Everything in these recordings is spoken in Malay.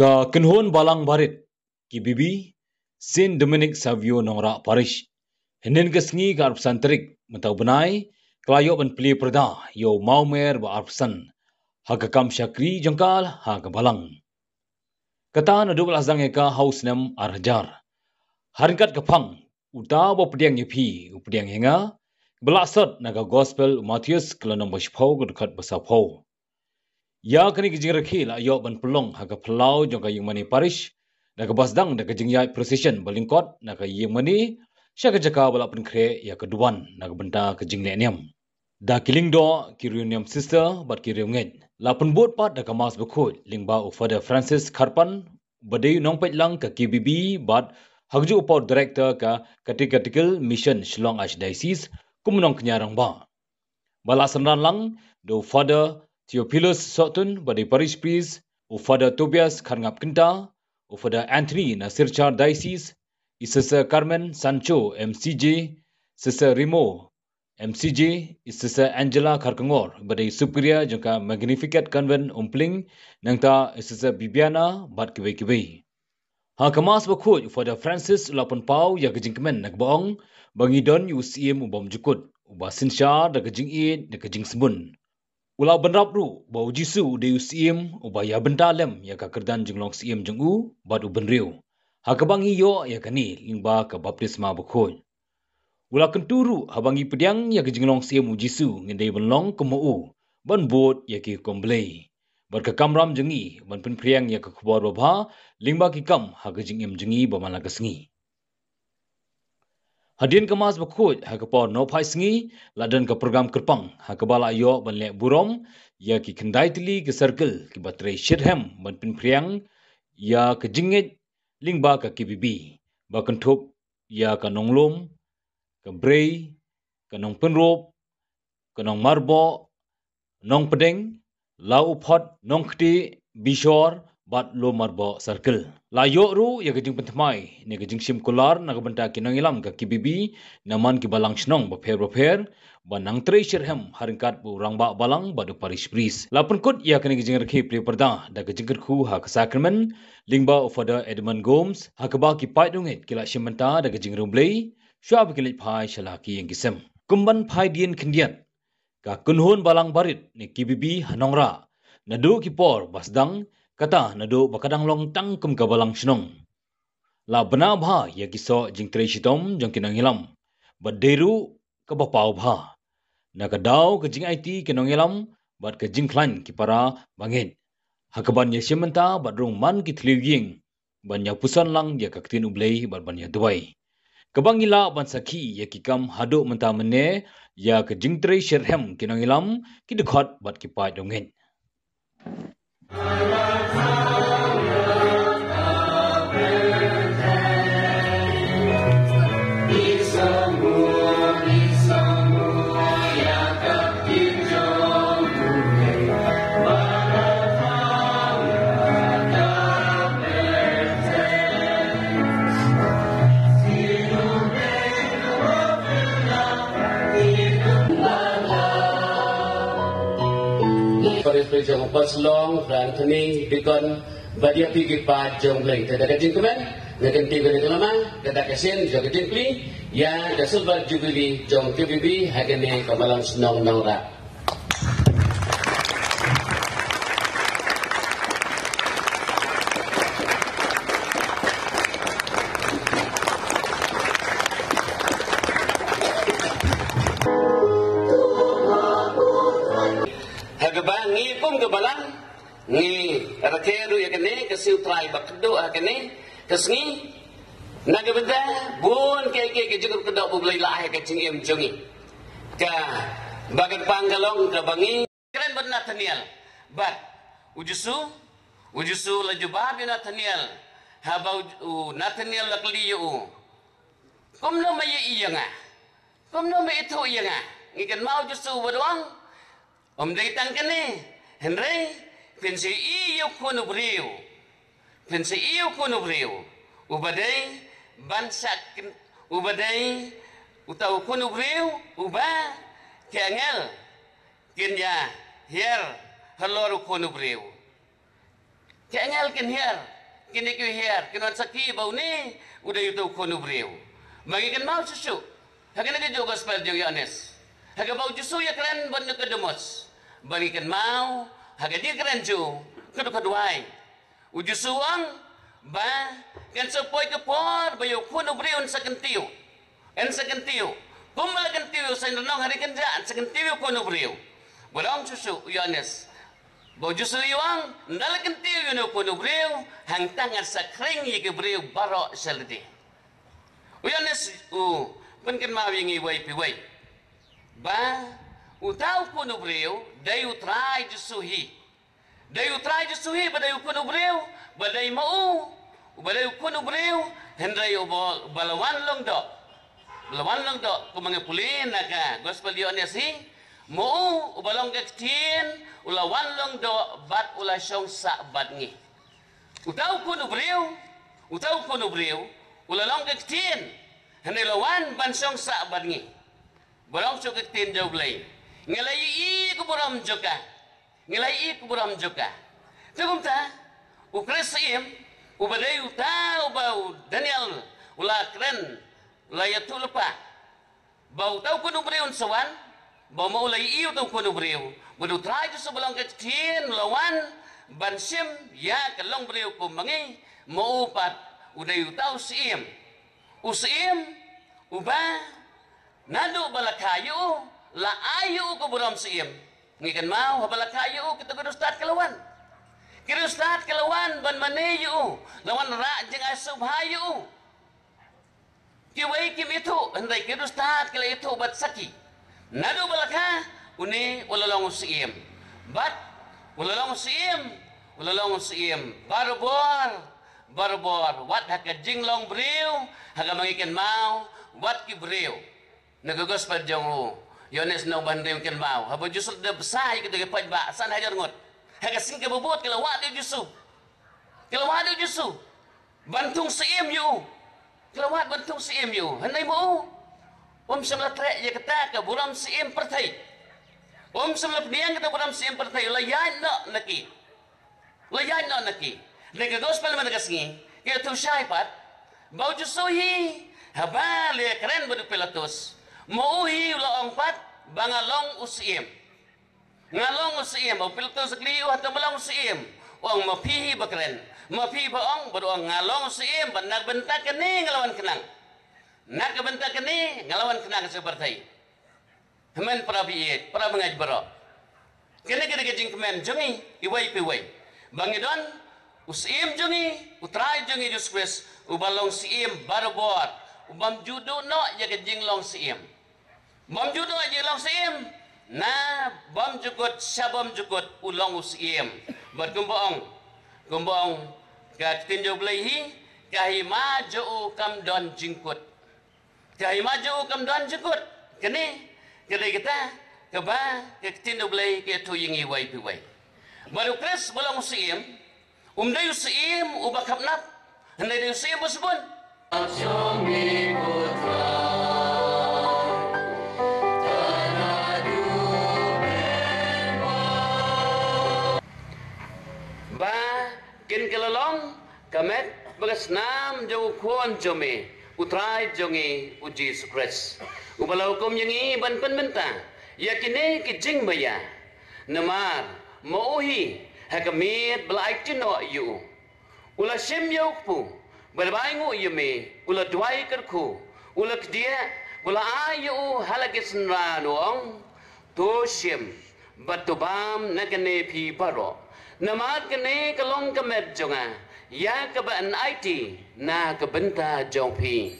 Ka Kenhon Balang Barit ki Bibi Saint Dominic Savio Nongra Parish Henen kesngi ka arpsan terik mentau benai kelayo ben peli perda yo maumer ba arpsan hagakam syakri jengkal ha balang kata na 12 zang eka haus nem arhajar harinkat kepang uta bo pediang yepi upediang henga belasot naga gospel Matius kelanong bashpau dekat basapau ya kini kijing rekhi la yo ban pelong haga pelau jongka yung mani parish naga basdang naga jingyai procession balingkot naga yung mani syaka jaka bala penkre ya keduan naga benta kijing lenyam da kiling do kiriuniam sister bat kiriunget la penbut pat naga mas bekut lingba u Father Francis Karpan badai nongpet lang ka KBB bat hagju upau director ka Catechetical Mission Shillong Archdiocese kumnong kenyarang ba bala sandan lang do Father Theophilus Sotun badai parish priest u Father Tobias Karngap Kinta u Father Anthony Nasirchar Diocese Sister Carmen Sancho MCJ Sister Rimo MCJ Sister Angela Karkangor badai superior jangka Magnificat Convent Umpling nangta Sister Bibiana bat kibai ha kemas bakut Father Francis ulapun pau ya kejingkemen nak boong bangidon UCM ubam jukut ubasinsha da kejing id da kejing sebun ulau benrap ru bau jisu de UCM ubaya bentalem ya ka kerdan jinglong CM jengu bat ubenriu ha kebangi yo ya kani lingba ka baptisma bakut ula kenturu habangi pediang ya kejinglong CM jisu ngendai benlong kemu ban bot ya ki komblei berkekamram jengi ban penpriang ya ke kubor babha lingba ki kam ha kejing im jengi bamala kesngi Hadian kemas bakut ha kepor no phai sngi ladan ke program kerpang ha kebala yo ban le burom ya ki kendai tili ke circle ki batre shirham ban penpriang ya kejinget lingba ka KBB ba kentup ya ka nonglom ka brei ka nong penrop ka nong marbo nong pedeng lau upot nong khti bishor bat lo marbo circle la yo ru ya kejing pentmai ne kejing sim kolar na benta kinong ilam ka KBB naman ki balang snong ba pher ba nang treasure hem haringkat bu rangba balang ba do parish priest la penkut ya kene kejing rekhi pri perda da kejing kerku ha ka sacrament lingba of Father Edmund Gomes ha ka ba ki pai dongit kila shimenta da kejing rumblei syab kilit phai shalaki yang kisem kumban phai dien khendiat ka kunhun balang barit ni KBB hanongra nadu ki por basdang kata nadu bakadang long tang kum ka balang snong la bana bha ya kiso jing treshitom jong kinang hilam baderu ka bapau bha na ka daw ka jing IT kinong hilam bat ka jing klan ki para bangit hakaban ya shimenta bat rung man ki thliying ban ya pusan lang ya ka ktin ublei bat ban ya duai kabangila ban sakhi ya kikam hadu menta mene ya ka jing treasure hem kinong hilam ki dekhot bat ki pai dongin Jong paslong Anthony Bikon badia pigi pa jong leng tada kajing kemen nakan tiga ni lama tada kasen jong kajing pli ya da silver jubilee jong KBB hagane kamalang snong nongra ni rakeru ya kene kesiu trai bakdo kene kesngi nagabenda bun ke juga kedok bulai lah ke cingim jungi ka bagan panggalong ka bangi keren ben Nathaniel bat ujusu la jubab Nathaniel habau Nathaniel la kliyu komno may iyanga komno may itu iyanga ngikan mau jusu badong daitan kene Henry Pensi iyo kuno brio ubadai bansak ubadai utau kuno brio uba kengel kinya hier haloru kuno brio Kengal kin hier, kini ku hier, kinon saki bau ni, udah itu kono beriu. Bagi kan mau susu, hagan lagi juga gospel jeng Yohanes. Hagan bau susu ya keren banyak kedemos. Bagi kan mau, hagan dia keren ju, keduai. Uju suang, ba, kan sepoi kepor, bayu kono beriu sekentiu, sekentiu. Kumbal kentiu, saya nong hari kenjaan sekentiu kono beriu. Berang susu Yohanes. Bau justru iwang, ndala kentiu yun kono beriu, hang tangan sakring yi ke beriu barok seledi. Uyanes penken mawingi wai piwai. Ba, utau kono beriu, dayu trai jusuhi. Dayu trai jusuhi badayu kono beriu, badai mau, badayu kono beriu, hendrai balawan long dok. Balawan long dok, kumangepulin naga, gospel Yohanes hi. Mau ubalong kektin ulawan long do bat ula syong sa bat ngi. Utau kono beriu ulalong kektin hendak lawan ban syong sa bat ngi. Balong syong kektin jauh belai. Ngelai i kuburam joka. Cukup ta? Ukresim ubadai utau bau Daniel ula keren layatu lepa. Bau tau kono beriu sawan. Bawa mulai iu tu kono beriu, bodoh try tu sebelum kecil lawan bansim ya kelong beriu kumangi mau upat udah iu tahu sim, usim ubah nado balakayu la ayu ku buram sim, ngikan mau balakayu kita kudu start kelawan ban maneyu lawan ra jeng asub hayu, kiwai kim itu hendak kudu start kela itu bat saki. Nado balaka uni ulalong usim bat ulalong usim barbor wat haka jinglong beriu haka mangikan mau wat ki beriu nagagos pa jong Yohanes no banding ken mau haba justru de besai kita ke pajba san hajar ngot haka sing ke bobot kala wat de justru bantung sim yu kala wat bantung sim yu handai mau semula trek je kata ke buram sim pertai. Semula pediang kata buram sim pertai. Layan nak naki. Lega gospel mana kasih? Kita tu syaipat. Bau jusuhi. Haba le keren bodu pelatus. Mauhi ulah angpat bangalong usim. Ngalong usim. Bau pelatus sekliu atau malang usim. Orang mapihi bakeren. Mapihi baong bodu ngalong usim. Benar bentak ni ngelawan kenang. Nak kebentak ni ngelawan kenang seperti hemen para biit para mengaj berok kena jing kemen jungi iwai piwai bangidon usim jungi utrai jungi juskwes ubalong sim barbor ubam judo no ya jing long sim bam judo ya long sim na bam jukut sabam jukut ulong usim berkumbong kat tinjau belahi kahi maju kam don jingkut Jai maju kamdan jukut, kene kita keba ketindu belai ke tu yang iwai piwai. Baru kres bolong usim, dayu usim ubak kapnap, dayu usim busbun. Asyami putra, tanadu benwa. Ba kin kelalong kamet bagas nam jauh kuan jome. Utrai jongi uji sukres. Ubalau kom yangi ban penmenta. Yakine ki jing baya. Namar mauhi hakamit belaik tino yu. Ula sim yaukpu. Berbaingu yume. Ula duai kerku. Ula kedia. Ula ayu halakis nranuang. Toshim. Batubam nakane pi baro. Namar kene kalong kamet jonga. Ya keban IT na kebenta jongpi.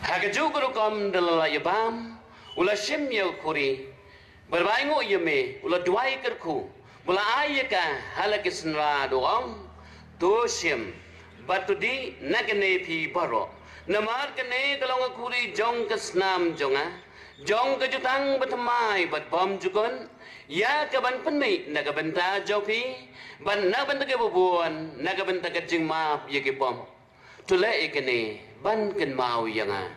Hagaju gurukom dalala yabam ula sim yau kuri berbaingu yeme ula duai kerku ula ayaka halakisnra doang toshim batu di nakene pi baro namar kene kalong kuri jong kesnam jonga jong kejutang bertemai berbom jukun ya kaban penmi naga benta jopi ban na benta ke bubuan naga benta ke jing maaf ya ke bom tule ikene ban ken mau yanga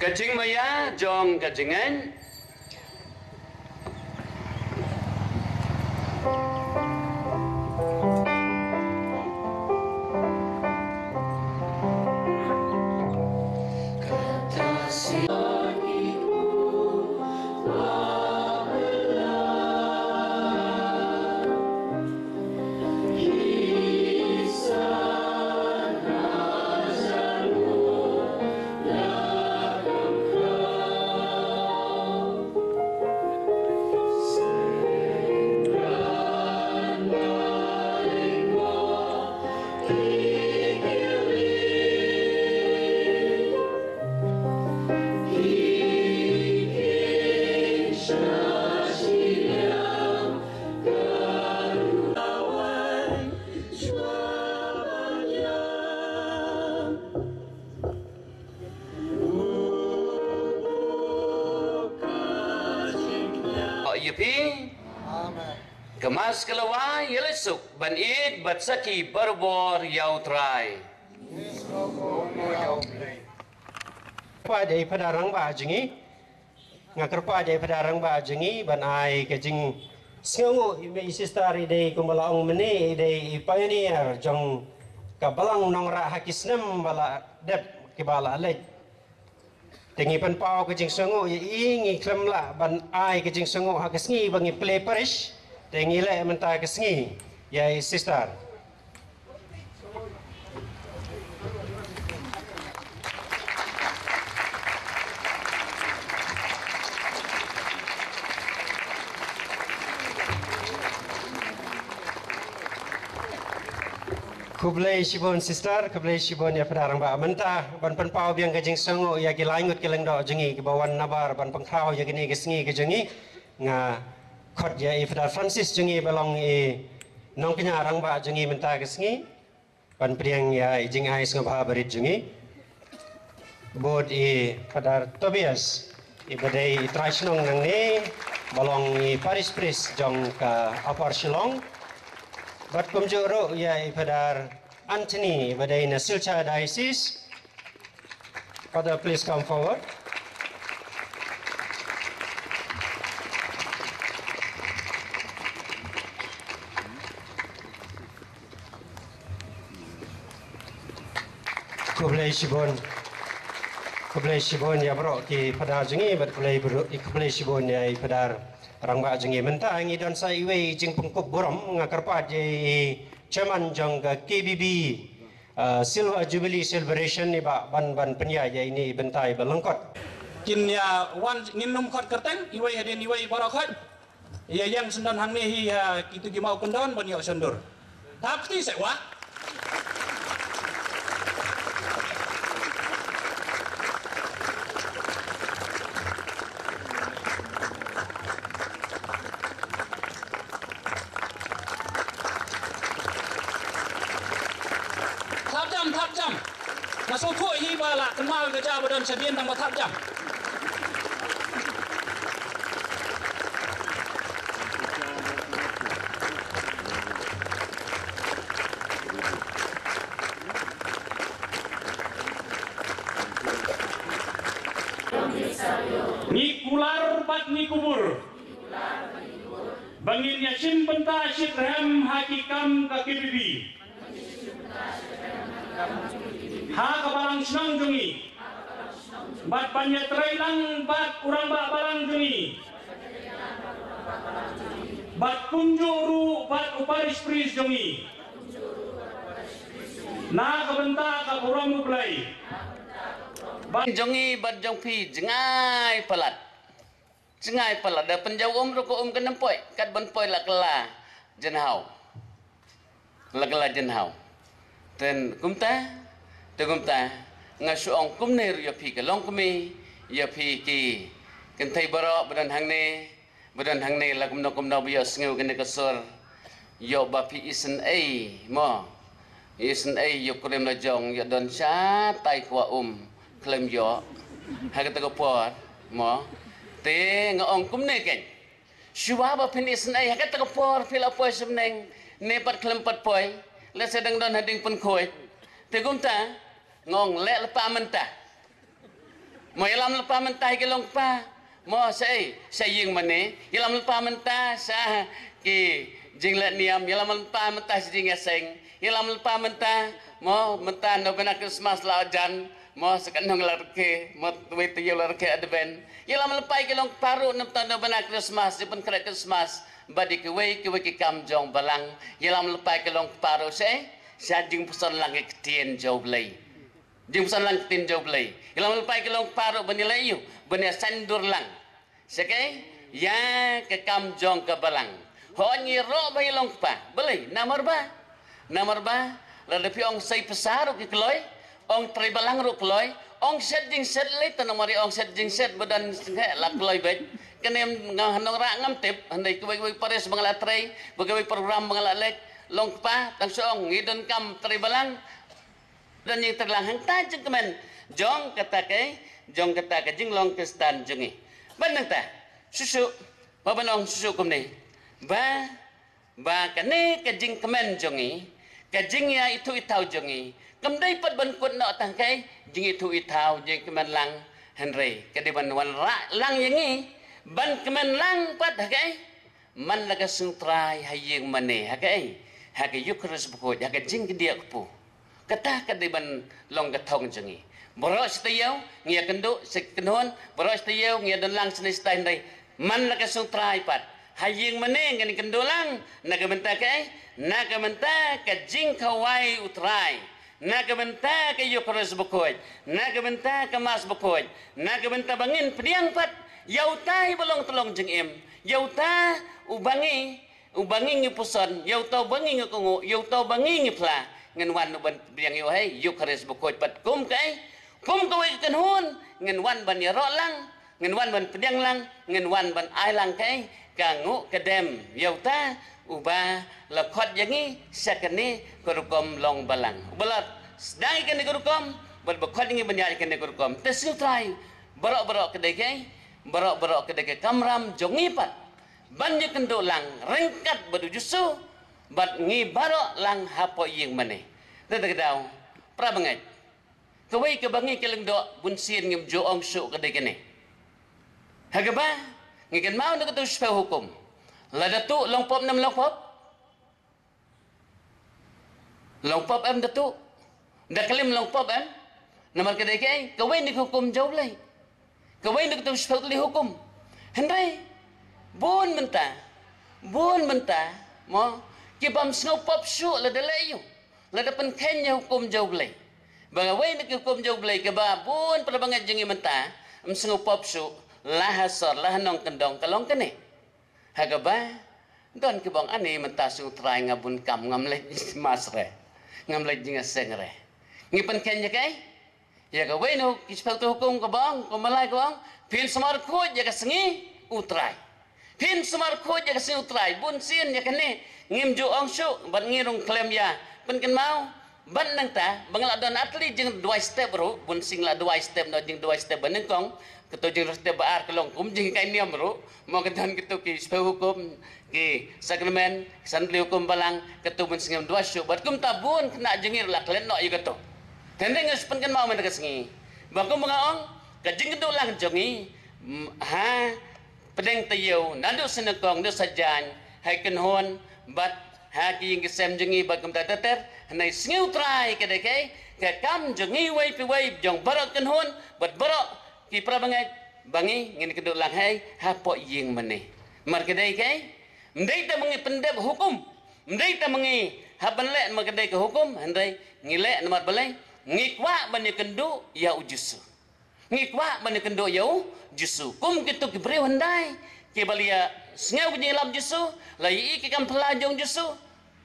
kajing maya jong kajingan kemas kelawai yelesuk ban id bat saki berbor yau trai pada pedarang bajengi ngakar pada pedarang bajengi ban ai kejing sengu ime sistari dei kumalaong meni dei pioneer jong kabalang nongra hakisnem bala dep kibala lej tengi pan pau kejing sengu ingi klemla ban ai kejing sengu hakisngi bangi play parish tengi le mentah kesngi ya sister kublai shibon sister kublai shibon ya pedarang ba mentah ban pan pau biang kejing sengu ya gilangut keleng do jengi ke bawan nabar ban pengkrau ya gini kesngi ke jengi nga khot ya Ifdar Francis jengi balong nong kenya arang ba jengi mentah kesngi pan priang ya jing ais ngabha berit jengi bod Fadar Tobias badai tradisional nang ni balong Paris Pris jong ka Upper Shillong bat kumjuro ya Fadar Anthony badai na Silcha Diocese. Father, please come forward. Kublai shibon ya bro ki pada jengi bat kublai shibon ya pada rangba jengi mentah ngi don sai we jing pengkup borom ngakarpa je chairman jong KBB Silver Jubilee celebration ni ba ban penya ya ini bentai balengkot kin ya wan nginum khot kerteng iwai hadin iwai barakhat ya yang sendan hang ni ya itu gimau kendon ban yo sendur tapi sewa tháp jam na so thoi hi ba la kan mal ga ja badan sabien nang tháp jam ni kular bat ni kubur bangin yasin benta syidram hakikam kakibibi ha kabarang senang jungi bat banyak terailang bat urang bak barang jungi bat kunjuru bat uparis pris jungi na kabenta ka urang mublai ban jongi bat jong pi jengai palat da penjau ro ko kan nempoi kat ban poi lakla jenhau ten kumta ngasuong kumner ya pi ka long kumi ya pi ki kentai barok badan hang ne la kumno biyo sngeu kene kasur yo bapi isen mo isen yo kulem la jong yo don sha tai kwa klem yo ha kata ko por mo te ngong kum ne ken shua ba pin isen ha kata ko por pila poi semneng ne pat klem pat poi le sedang don hading pun khoi te gumta ngong le lepa mentah mo yalam lepa mentah ke long pa mo sai ying mane yalam lepa mentah sa ki jing let niam yalam lepa mentah jing aseng yalam lepa mentah mo mentah no benak Christmas la jan mo sekanong larke mo tuwe te larke adven yalam lepa ke long paru no tanda benak Christmas dipun kret Christmas badi ke kam jong balang yalam lepa ke long paru sai sa jing pesan lang ketien jauh belai jing pesan lang ketien jauh belai yalam lepa ke long paru benilai yu benia sandur lang sekai ya ke kam jong ke balang ho nyi ro bai long pa belai nomor ba la lepi ong sai pesar ke kloi ong tri balang ru kloi ong set jing set le tanong mari ong set jing set badan nge la kloi bet kenem nganong ra ngam tip handai ke bai pares bangala trai bagai program bangala lek long pa tang song ngidon kam tri balang dan yang terlang hang ta jeng kemen jong kata ke jing long ke stan jengi banang ta susu ba banong susu kum ni ba kane ke jing kemen jongi ke jing ya itu itau jongi kemdai pat ban kut no tang kai jing itu itau jing kemen lang henry ke de ban wan ra lang yengi ban kemen lang pat kai man laga sutrai hayeng mane kai hake yukres buko hake jing ke dia ku kata ke de ban long ke thong jongi boros tayau ngia kendo sekenon boros tayau ngia dan lang seni stain dai man laga sutrai pat hayeng mane ngani kendo lang naga benta ke jing kawai utrai naga benta ke yukres buko naga benta ke mas buko naga benta bangin pediang pat yautai bolong tolong jeng em yauta ubangi ngipuson yauta bangi ngakongo yauta bangi ngipla ngan wan ban biang yo hai yukres buko pat kum kawai kenhun ngan wan ban yaro lang ngan wan ban pediang lang ngan wan ban ai lang kai kangu kedem yauta uba lakot yangi sakani kurukom long balang balat sedai kene kurukom bakot ngi banyai kene kurukom tesil trai barok kedai kamram jongi pat banyak kendo lang rengkat badu jusu bat ngi barok lang hapo ying mane tetagdaw pra bangai kawai ke bangi keleng do bunsin ngim jo ong su kedai kene hagaba ngikan mau nak tu supaya hukum la datu longpop em datu dah kelim longpop em nomor kedai kai kawai ni hukum jauh lai kawai ni tu supaya li hukum hendai bun mentah mo kibam snow pop su la dalayu la dapan kenya hukum jauh lai bagawai ni hukum jauh lai ke ba bun pada bangat jengi mentah snow pop su lah hasor lah nong kendong kalong kene hagaba don ke bang ani mentasu trai ngabun kam ngamle masre ngamle jinga sengre ngipen kenya kai ya ga weno kispel tu hukum ke bang ko malai ke bang pin semar ko ya ga sengi utrai pin semar ko ya ga sengi utrai bun sin ya kene ngim ju ongsu ban ngirung klem ya pen ken mau ban nang ta bangla don atli jing 2 step ro bun sing la 2 step no jing 2 step baneng kong ketu jing step baar kelong kum jing kai niam ro mo kedan ketu ki supaya hukum ki sakramen santli hukum balang ketu bun singam 2 syuk bat kum tabun kena jingir la klen noiketu tendeng pen ken mau men ka sengi bakum mengaong ka jing ketu lang jongi ha pedeng tayau nadu senekong do sajan hai ken hon bat haki yang kesem jengi bakum tater nai sngeu trai ke dekai ke kam jengi wai pi wai jong barok ken hon bat barok ki prabangai bangi ngin keduk lang hai hapo ying mane mar kedai kai ndai ta mengi pendep hukum ndai ta mengi haban le ma kedai ke hukum handai ngile nomor balai ngikwa ban kendu ya ujusu ngikwa ban kendu ya jusu kum kitu ki bre handai ki balia sngeu ni lam jusu lai ki kam pelajong jusu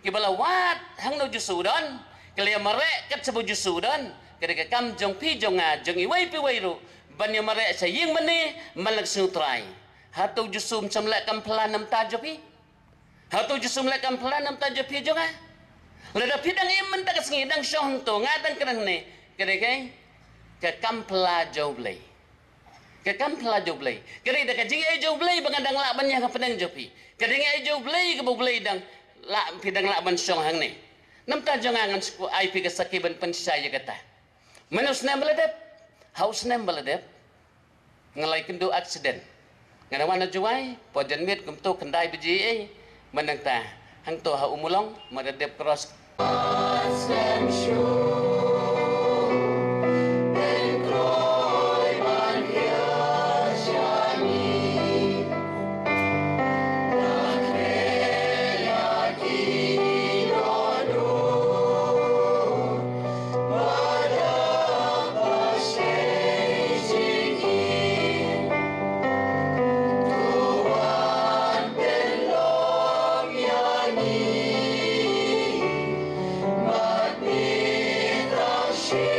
ki bala wat hang no jusu don kelia mare kat sebu jusu don kedai kam jong pi jonga jongi wai pi wai ru banyak mereka sayang mana malak sutrai. Hatu jusum semlekam pelan nam tajopi. Hatu jusum lekam pelan nam tajopi juga. Lada pidang iman tak sengi dang syong tu ngadang kerang ni. Kira-kira ke kampla jauh belai. Ke kampla jauh belai. Kira dah kajing jauh belai bangandang lak banyak ke pedang jopi. Kira jauh belai ke belai dang lak pidang lak ban syong hang ni. Nam tajong angan suku ai pi ke sakiban pensaya kata. Manus nam beladep. Haus nam beladep. Ngalai kendo aksiden. Ngadawan juai pojan mit kum tu kendai biji menang ta hang tu ha umulong madadep cross She